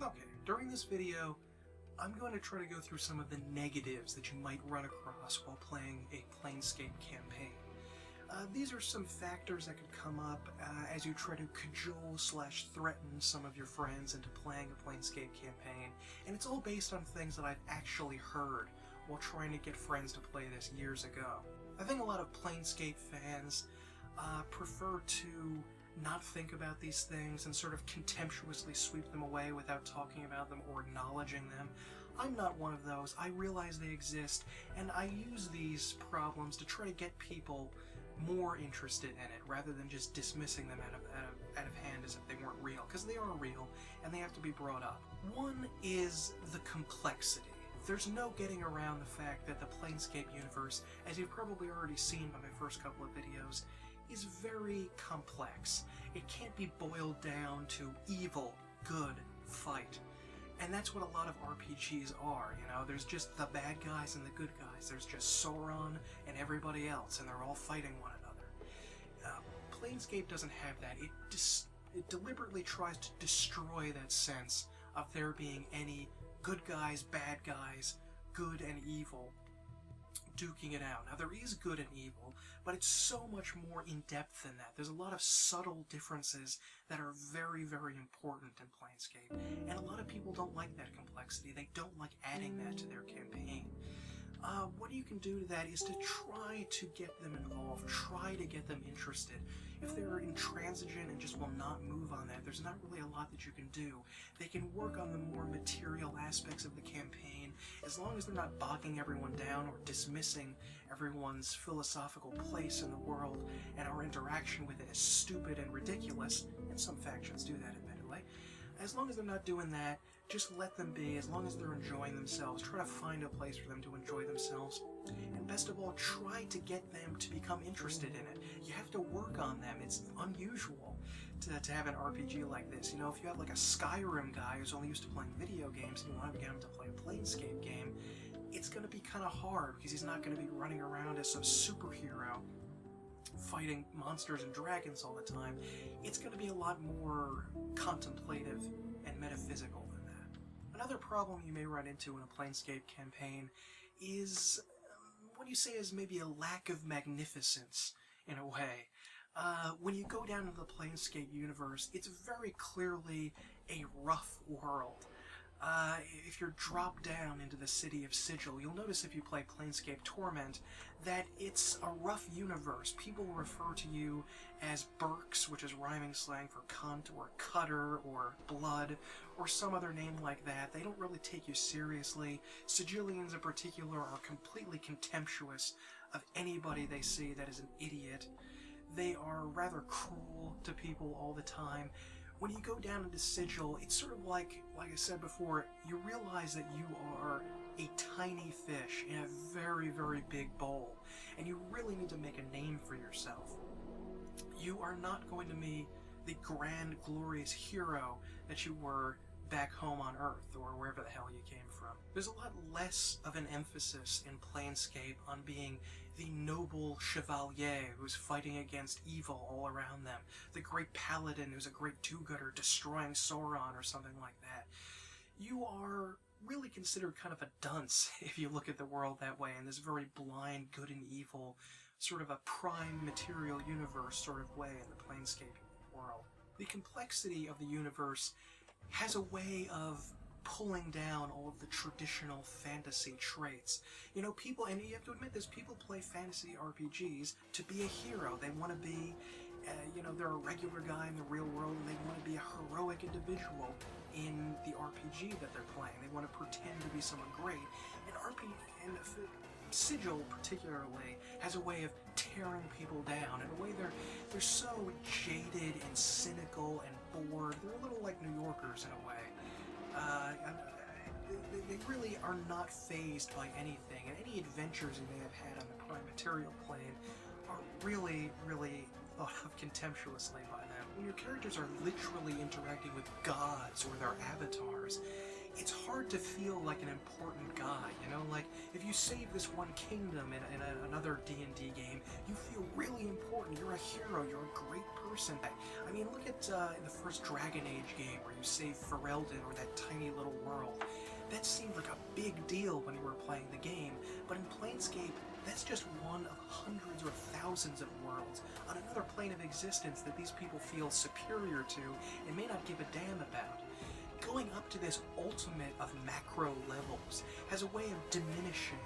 Okay, during this video, I'm going to try to go through some of the negatives that you might run across while playing a Planescape campaign. These are some factors that could come up as you try to cajole/threaten some of your friends into playing a Planescape campaign, and it's all based on things that I've actually heard while trying to get friends to play this years ago. I think a lot of Planescape fans prefer to not think about these things and sort of contemptuously sweep them away without talking about them or acknowledging them. I'm not one of those. I realize they exist, and I use these problems to try to get people more interested in it, rather than just dismissing them out of hand as if they weren't real, because they are real, and they have to be brought up. One is the complexity. There's no getting around the fact that the Planescape universe, as you've probably already seen by my first couple of videos, is very complex. It can't be boiled down to evil, good, fight. And that's what a lot of RPGs are, you know? There's just the bad guys and the good guys. There's just Sauron and everybody else, and they're all fighting one another. Planescape doesn't have that. It deliberately tries to destroy that sense of there being any good guys, bad guys, good and evil, duking it out. Now, there is good and evil, but it's so much more in-depth than that. There's a lot of subtle differences that are very, very important in Planescape, and a lot of people don't like that complexity. They don't like adding that to their campaign. What you can do to that is to try to get them involved, try to get them interested. If they're intransigent and just will not move on that, there's not really a lot that you can do. They can work on the more material aspects of the campaign, as long as they're not bogging everyone down or dismissing everyone's philosophical place in the world and our interaction with it as stupid and ridiculous, and some factions do that admittedly. As long as they're not doing that, just let them be. As long as they're enjoying themselves, try to find a place for them to enjoy themselves. And best of all, try to get them to become interested in it. You have to work on them. It's unusual to have an RPG like this. You know, if you have like a Skyrim guy who's only used to playing video games and you want to get him to play a Planescape game, it's going to be kind of hard because he's not going to be running around as some superhero fighting monsters and dragons all the time. It's going to be a lot more contemplative and metaphysical than that. Another problem you may run into in a Planescape campaign is what you say is maybe a lack of magnificence, in a way. When you go down into the Planescape universe, it's very clearly a rough world. If you're dropped down into the city of Sigil, you'll notice if you play Planescape Torment that it's a rough universe. People refer to you as Burks, which is rhyming slang for cunt, or Cutter, or Blood, or some other name like that. They don't really take you seriously. Sigillians in particular are completely contemptuous of anybody they see that is an idiot. They are rather cruel to people all the time. When you go down into Sigil, it's sort of like I said before, you realize that you are a tiny fish in a very, very big bowl, and you really need to make a name for yourself. You are not going to be the grand, glorious hero that you were back home on Earth, or wherever the hell you came from. There's a lot less of an emphasis in Planescape on being the noble chevalier who's fighting against evil all around them, the great paladin who's a great do-gooder destroying Sauron or something like that. You are really considered kind of a dunce if you look at the world that way, in this very blind good and evil, sort of a prime material universe sort of way in the Planescape world. The complexity of the universe has a way of pulling down all of the traditional fantasy traits. You know, people, and you have to admit this, people play fantasy RPGs to be a hero. They want to be, you know, they're a regular guy in the real world, and they want to be a heroic individual in the RPG that they're playing. They want to pretend to be someone great. And Sigil, particularly, has a way of tearing people down. In a way, they're so jaded and cynical and bored. They're a little like New Yorkers in a way. They really are not fazed by anything, and any adventures you may have had on the prime material plane are really, really thought of contemptuously by them. When your characters are literally interacting with gods or their avatars, it's hard to feel like an important guy, you know? Like, if you save this one kingdom in another D&D game, you feel really important. You're a hero. You're a great person. I mean, look at in the first Dragon Age game where you save Ferelden or that tiny little world. That seemed like a big deal when you were playing the game, but in Planescape, that's just one of hundreds or thousands of worlds on another plane of existence that these people feel superior to and may not give a damn about. Going up to this ultimate of macro levels has a way of diminishing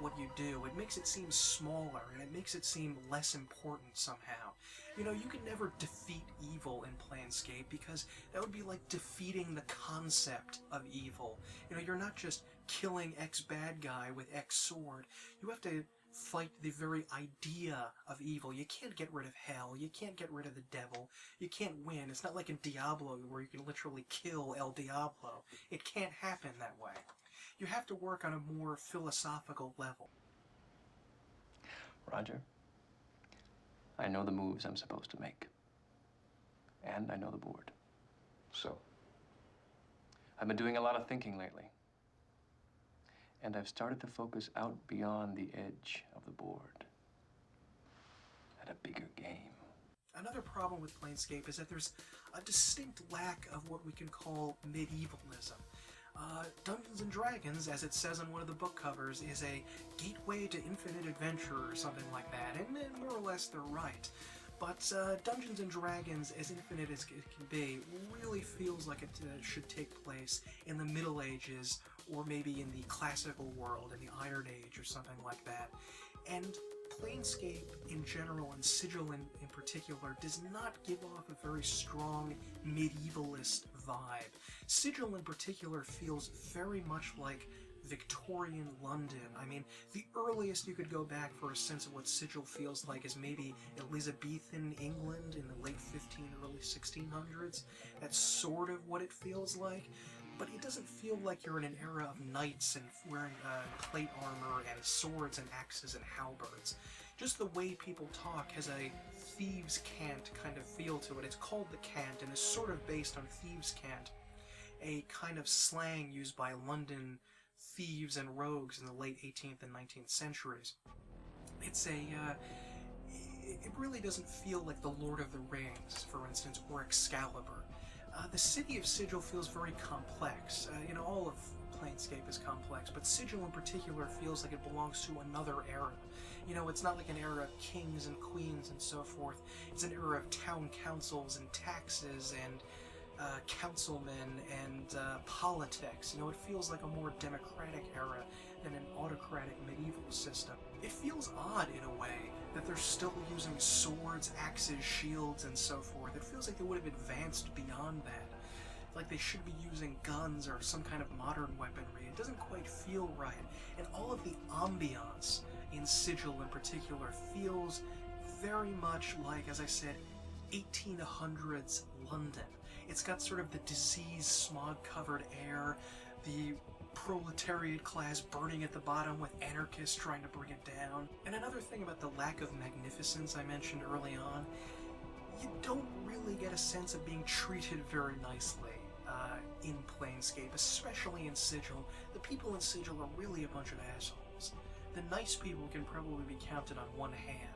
what you do. It makes it seem smaller, and it makes it seem less important somehow. You know, you can never defeat evil in Planescape because that would be like defeating the concept of evil. You know, you're not just killing X bad guy with X sword. You have to fight the very idea of evil. You can't get rid of hell. You can't get rid of the devil. You can't win. It's not like in Diablo where you can literally kill El Diablo. It can't happen that way. You have to work on a more philosophical level. Roger, I know the moves I'm supposed to make. And I know the board. So? I've been doing a lot of thinking lately. And I've started to focus out beyond the edge of the board. At a bigger game. Another problem with Planescape is that there's a distinct lack of what we can call medievalism. Dungeons & Dragons, as it says on one of the book covers, is a gateway to infinite adventure or something like that, and more or less they're right. But Dungeons & Dragons, as infinite as it can be, really feels like it should take place in the Middle Ages, or maybe in the classical world, in the Iron Age, or something like that. And Planescape in general, and Sigil in particular, does not give off a very strong medievalist vibe. Sigil in particular feels very much like Victorian London. I mean, the earliest you could go back for a sense of what Sigil feels like is maybe Elizabethan England in the late early 1600s. That's sort of what it feels like. But it doesn't feel like you're in an era of knights and wearing plate armor and swords and axes and halberds. Just the way people talk has a thieves' cant kind of feel to it. It's called the cant and is sort of based on thieves' cant, a kind of slang used by London thieves and rogues in the late 18th and 19th centuries. It's it really doesn't feel like the Lord of the Rings, for instance, or Excalibur. The city of Sigil feels very complex. You know, all of Planescape is complex, but Sigil in particular feels like it belongs to another era. You know, it's not like an era of kings and queens and so forth. It's an era of town councils and taxes and councilmen and politics. You know, it feels like a more democratic era than an autocratic medieval system. It feels odd in a way that they're still using swords, axes, shields, and so forth. It feels like they would have advanced beyond that. Like they should be using guns or some kind of modern weaponry. It doesn't quite feel right. And all of the ambiance in Sigil in particular feels very much like, as I said, 1800s London. It's got sort of the diseased, smog-covered air, the proletariat class burning at the bottom with anarchists trying to bring it down. And another thing about the lack of magnificence I mentioned early on, you don't really get a sense of being treated very nicely in Planescape, especially in Sigil. The people in Sigil are really a bunch of assholes. The nice people can probably be counted on one hand.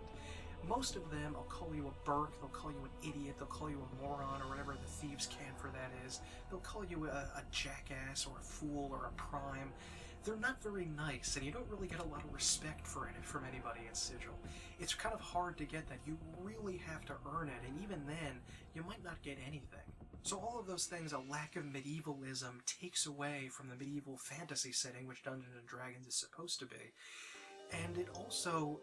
Most of them, I'll call you a Burk, they'll call you an idiot, they'll call you a moron, or whatever the thieves can for that is. They'll call you a jackass, or a fool, or a prime. They're not very nice, and you don't really get a lot of respect for it from anybody in Sigil. It's kind of hard to get that. You really have to earn it, and even then, you might not get anything. So all of those things, a lack of medievalism, takes away from the medieval fantasy setting, which Dungeons & Dragons is supposed to be. And it also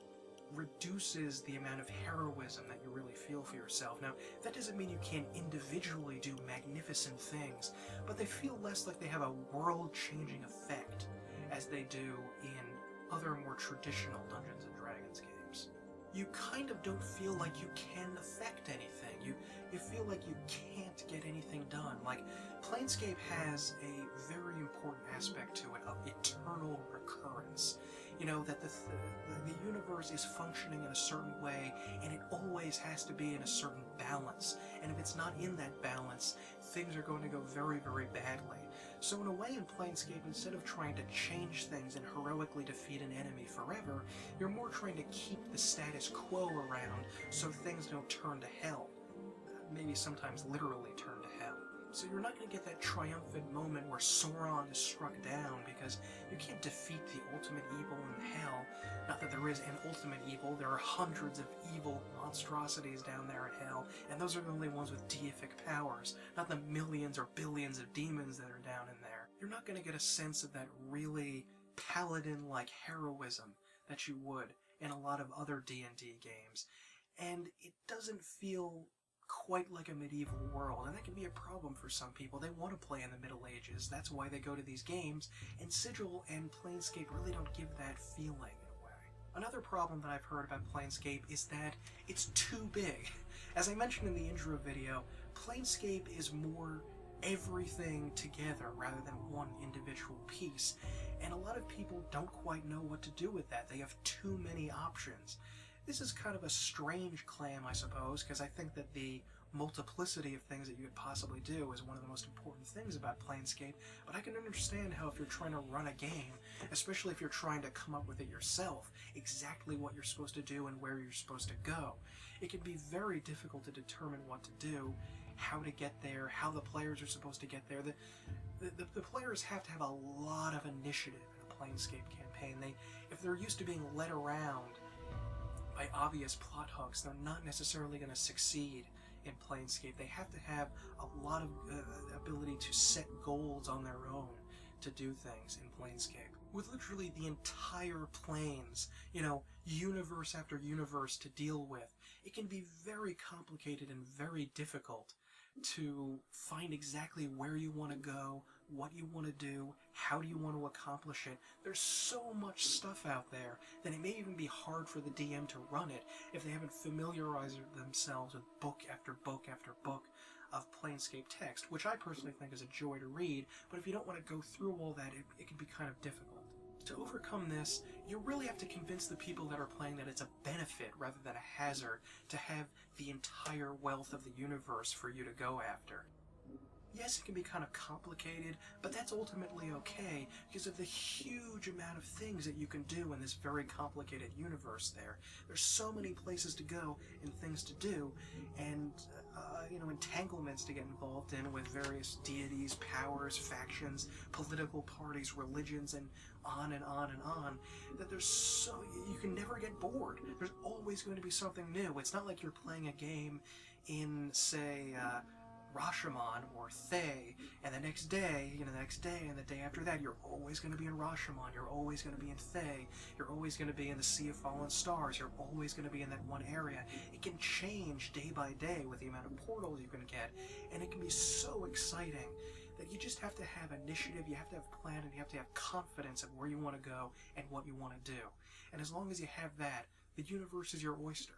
reduces the amount of heroism that you really feel for yourself. Now, that doesn't mean you can't individually do magnificent things, but they feel less like they have a world-changing effect as they do in other more traditional Dungeons & Dragons games. You kind of don't feel like you can affect anything. You feel like you can't get anything done. Like, Planescape has a very important aspect to it of eternal recurrence. You know, that the universe is functioning in a certain way, and it always has to be in a certain balance. And if it's not in that balance, things are going to go very, very badly. So in a way, in Planescape, instead of trying to change things and heroically defeat an enemy forever, you're more trying to keep the status quo around so things don't turn to hell. Maybe sometimes literally turn to hell. So you're not going to get that triumphant moment where Sauron is struck down, because you can't defeat the ultimate evil in hell. Not that there is an ultimate evil, there are hundreds of evil monstrosities down there in hell, and those are the only ones with deific powers, not the millions or billions of demons that are down in there. You're not going to get a sense of that really paladin-like heroism that you would in a lot of other D&D games, and it doesn't feel quite like a medieval world, and that can be a problem for some people. They want to play in the Middle Ages, that's why they go to these games, and Sigil and Planescape really don't give that feeling in a way. Another problem that I've heard about Planescape is that it's too big. As I mentioned in the intro video, Planescape is more everything together rather than one individual piece, and a lot of people don't quite know what to do with that. They have too many options. This is kind of a strange claim, I suppose, because I think that the multiplicity of things that you could possibly do is one of the most important things about Planescape, but I can understand how if you're trying to run a game, especially if you're trying to come up with it yourself, exactly what you're supposed to do and where you're supposed to go, it can be very difficult to determine what to do, how to get there, how the players are supposed to get there. The players have to have a lot of initiative in a Planescape campaign. If they're used to being led around by obvious plot hooks, they're not necessarily going to succeed in Planescape. They have to have a lot of ability to set goals on their own to do things in Planescape. With literally the entire planes, universe after universe to deal with, it can be very complicated and very difficult to find exactly where you want to go, what you want to do, how do you want to accomplish it. There's so much stuff out there that it may even be hard for the DM to run it if they haven't familiarized themselves with book after book after book of Planescape text, which I personally think is a joy to read, but if you don't want to go through all that, it can be kind of difficult. To overcome this, you really have to convince the people that are playing that it's a benefit rather than a hazard to have the entire wealth of the universe for you to go after. Yes, it can be kind of complicated, but that's ultimately okay because of the huge amount of things that you can do in this very complicated universe there. There's so many places to go and things to do, and entanglements to get involved in with various deities, powers, factions, political parties, religions, and on and on and on, that you can never get bored. There's always going to be something new. It's not like you're playing a game in, say, Rashomon or Thay, and the next day, and the day after that, you're always going to be in Rashomon, you're always going to be in Thay, you're always going to be in the Sea of Fallen Stars, you're always going to be in that one area. It can change day by day with the amount of portals you can get, and it can be so exciting that you just have to have initiative, you have to have plan, and you have to have confidence of where you want to go and what you want to do. And as long as you have that, the universe is your oyster.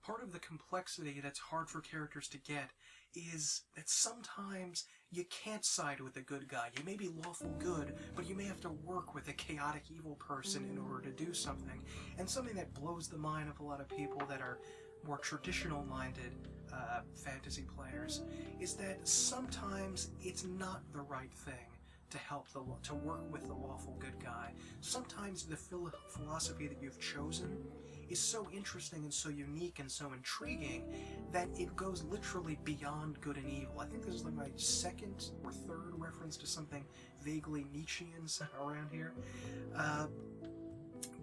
Part of the complexity that's hard for characters to get is that sometimes you can't side with the good guy. You may be lawful good, but you may have to work with a chaotic evil person in order to do something. And something that blows the mind of a lot of people that are more traditional-minded fantasy players is that sometimes it's not the right thing to work with the lawful good guy. Sometimes the philosophy that you've chosen is so interesting and so unique and so intriguing that it goes literally beyond good and evil. I think this is like my second or third reference to something vaguely Nietzschean around here.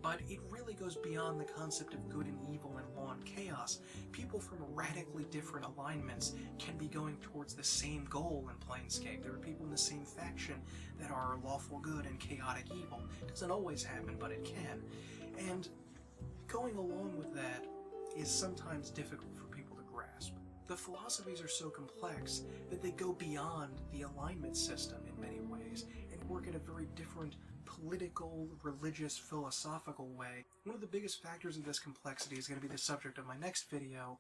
But it really goes beyond the concept of good and evil and law and chaos. People from radically different alignments can be going towards the same goal in Planescape. There are people in the same faction that are lawful good and chaotic evil. It doesn't always happen, but it can. And going along with that is sometimes difficult for people to grasp. The philosophies are so complex that they go beyond the alignment system in many ways and work in a very different political, religious, philosophical way. One of the biggest factors of this complexity is going to be the subject of my next video,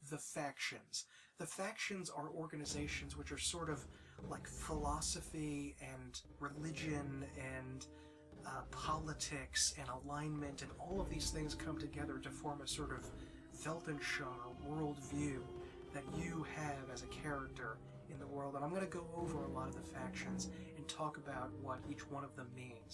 the factions. The factions are organizations which are sort of like philosophy and religion and politics and alignment, and all of these things come together to form a sort of Weltanschauung or worldview that you have as a character in the world, and I'm going to go over a lot of the factions and talk about what each one of them means.